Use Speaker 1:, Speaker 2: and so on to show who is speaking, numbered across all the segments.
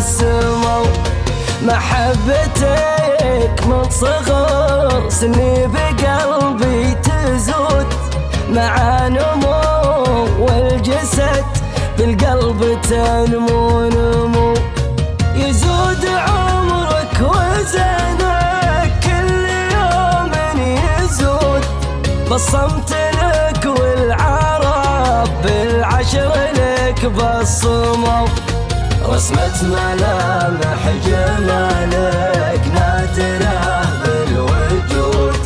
Speaker 1: السمو. محبتك من صغر سني بقلبي تزود، مع نمو والجسد بالقلب تنمو نمو. يزود عمرك وزنك كل يوم يزود، بصمت لك والعرب بالعشر لك بصموا. رسمة ملامح جمالك نادرة بالوجود،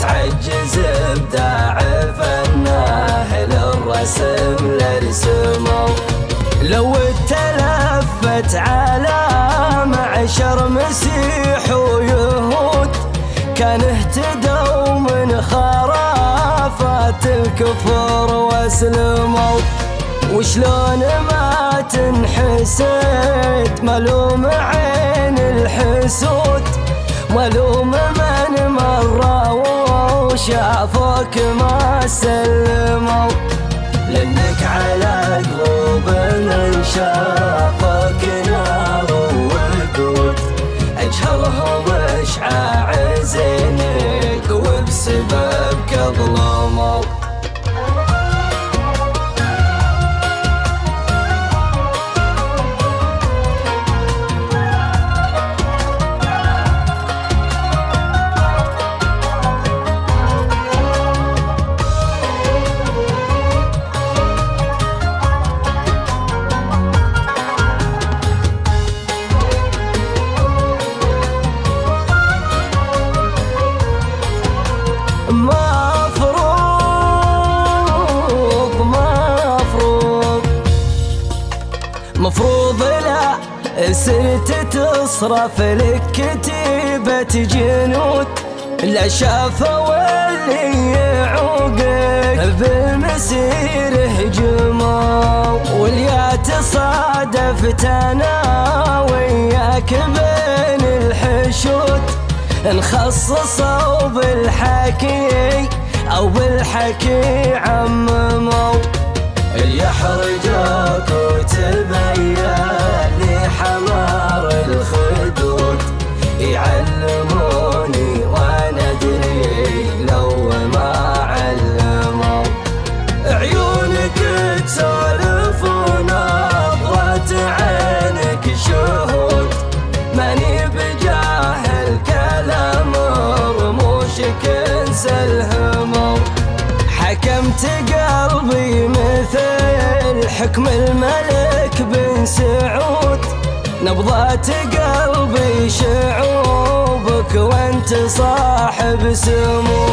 Speaker 1: تعجز ابداع فناه للرسم لرسمه. لو اتلفت على معشر مسيح ويهود، كان اهتدوا من خرافات الكفر واسلموا. وشلون ما تنحسد ملوم عين الحسود، ملوم من مر وشافوك ما سلموا. لانك على قلوب من شافوك نار ووقود، اجهرهم اشعاع زينك وبسببك ظلموا. مفروض لا صرت تصرف لك كتيبة جنود، لا شافوا اللي يعوقك بالمسير هجموا. واليا تصادفت انا وياك بين الحشود، نخصصوا بالحكي او بالحكي عمموا. اللي يحرجوك وتبين لي حمار الخدود، يعلموني وانا ادري لو ما علموا. عيونك تسولف ونظرة عينك شهود، ماني بجاهل كلام رموشك انسى الهمو. حكمت قلبي مثل حكم الملك بن سعود، نبضات قلبي شعوبك وانت صاحب سمو.